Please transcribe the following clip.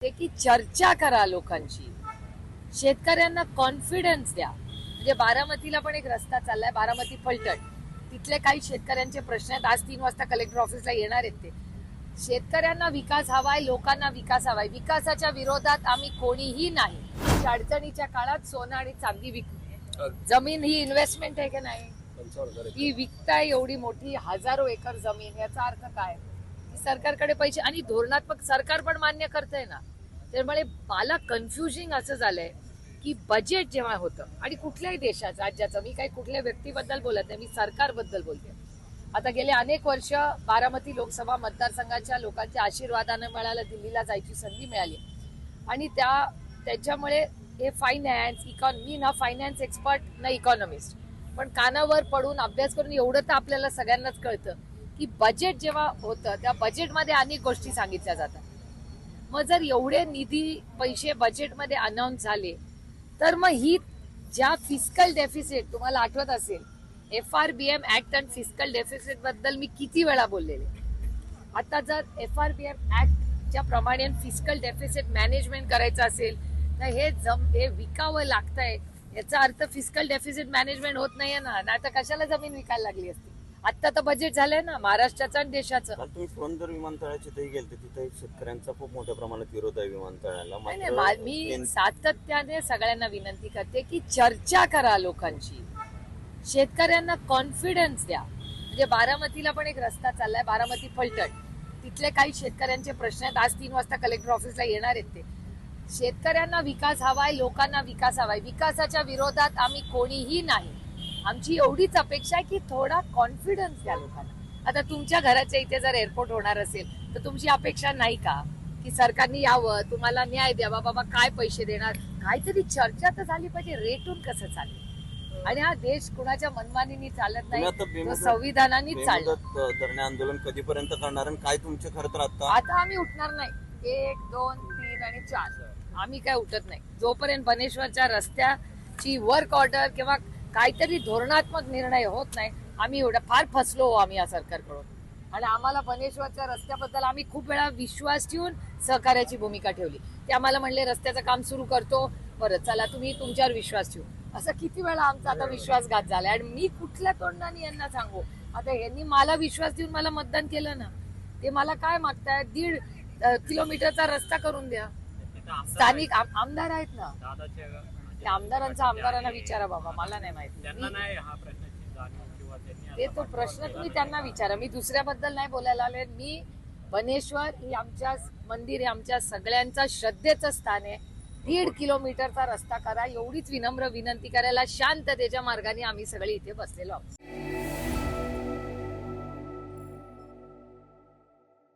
ते की चर्चा करा लोकांची, शेतकऱ्यांना कॉन्फिडन्स द्या. म्हणजे बारामतीला पण एक रस्ता चाललाय, बारामती फलटण. तिथले काही शेतकऱ्यांचे प्रश्न आहेत. आज 3 वाजता कलेक्टर ऑफिसला येणार आहेत ते. शेतकऱ्यांना विकास हवाय, लोकांना विकास हवाय. विकासाच्या विरोधात आम्ही कोणीही नाही. अडचणीच्या काळात सोनं आणि चांदी विकू. जमीन ही इन्व्हेस्टमेंट आहे की नाही? ही विकताय एवढी मोठी हजारो एकर जमीन. याचा अर्थ काय? सरकारकडे पैसे आणि धोरणात्मक सरकार पण मान्य करतंय ना. त्यामुळे मला कन्फ्युजिंग असं झालंय की बजेट जेव्हा होतं आणि कुठल्याही देशाचं, राज्याचं, मी काही कुठल्या व्यक्तीबद्दल बोलत नाही, मी सरकारबद्दल बोलते. आता गेले अनेक वर्ष बारामती लोकसभा मतदारसंघाच्या लोकांच्या आशीर्वादानं मिळालं, दिल्लीला जायची संधी मिळाली आणि त्याच्यामुळे हे फायनान्स मी ना फायनान्स एक्सपर्ट ना इकॉनॉमिस्ट, पण कानावर पडून अभ्यास करून एवढं तर आपल्याला सगळ्यांनाच कळतं की बजेट जेव्हा होतं त्या बजेटमध्ये अनेक गोष्टी सांगितल्या जातात. मग जर एवढे निधी पैसे बजेटमध्ये अनाऊन्स झाले तर मग ही ज्या फिस्कल डेफिसिट, तुम्हाला आठवत असेल FRBM ऍक्ट आणि फिस्कल डेफिसिट बद्दल मी किती वेळा बोललेले. आता जर FRBM ऍक्टच्या प्रमाणे फिस्कल डेफिसिट मॅनेजमेंट करायचं असेल तर हे विकावं लागतंय. याचा अर्थ फिस्कल डेफिसिट मॅनेजमेंट होत नाहीये ना, नाही तर कशाला जमीन विकायला लागली असती. आता तर बजेट झालंय ना महाराष्ट्राचं आणि देशाचं. तुम्ही पुरंदर विमानतळाची तरी गेलते, तिथे शेतकऱ्यांचा खूप मोठ्या प्रमाणात विरोध आहे विमानतळाला. मी सातत्याने सगळ्यांना विनंती करते की चर्चा करा लोकांची, शेतकऱ्यांना कॉन्फिडन्स द्या. म्हणजे बारामतीला पण एक रस्ता चाललाय, बारामती फलटण. तिथले काही शेतकऱ्यांचे प्रश्न आहेत. आज 3 वाजता कलेक्टर ऑफिसला येणार आहेत ते. शेतकऱ्यांना विकास हवाय, लोकांना विकास हवाय. विकासाच्या विरोधात आम्ही कोणीही नाही. आमची एवढीच अपेक्षा आहे की थोडा कॉन्फिडन्स द्या लोकांना. आता तुमच्या घराच्या इथे जर एअरपोर्ट होणार असेल तर तुमची अपेक्षा नाही का की सरकारने यावं, तुम्हाला न्याय द्यावा, बाबा काय पैसे देणार, काहीतरी चर्चा तर झाली पाहिजे. रेटून कसं चालेल? आणि हा देश कुणाच्या मनमानीने चालत नाही, तो संविधानाने चालत. धरणे आंदोलन कधीपर्यंत करणार आणि काय तुमचे खरं तर आता आम्ही उठणार नाही. 1, 2, 3 आणि 4 आम्ही काय उठत नाही जोपर्यंत बनेश्वरच्या रस्त्याची वर्क ऑर्डर किंवा काहीतरी धोरणात्मक निर्णय होत नाही. आम्ही एवढं फार फसलो आम्ही या सरकारकडून, आणि आम्हाला बनेश्वरच्या रस्त्याबद्दल आम्ही खूप वेळा विश्वास ठेवून सहकार्याची भूमिका ठेवली. ते आम्हाला म्हणले रस्त्याचं काम सुरू करतो, बरं चला तुम्ही तुमच्यावर विश्वास ठेवू. असं किती वेळा आमचा आता विश्वासघात झालाय आणि मी कुठल्या तोंडाने यांना सांगू? आता यांनी मला विश्वास देऊन मला मतदान केलं ना, ते मला काय मागताय? 1.5 किलोमीटरचा रस्ता करून द्या. स्थानिक आमदार आहेत ना, त्या आमदारांना विचारा बाबा, मला नाही माहिती. ते तो प्रश्न तुम्ही त्यांना विचारा. मी दुसऱ्याबद्दल नाही बोलायला आले. मी बनेश्वर ही आमच्या मंदिर आहे, आमच्या सगळ्यांचा श्रद्धेचं स्थान आहे. 1.5 किलोमीटरचा रस्ता करा, एवढीच विनम्र विनंती करायला शांततेच्या मार्गाने आम्ही सगळे इथे बसलेलो आहोत.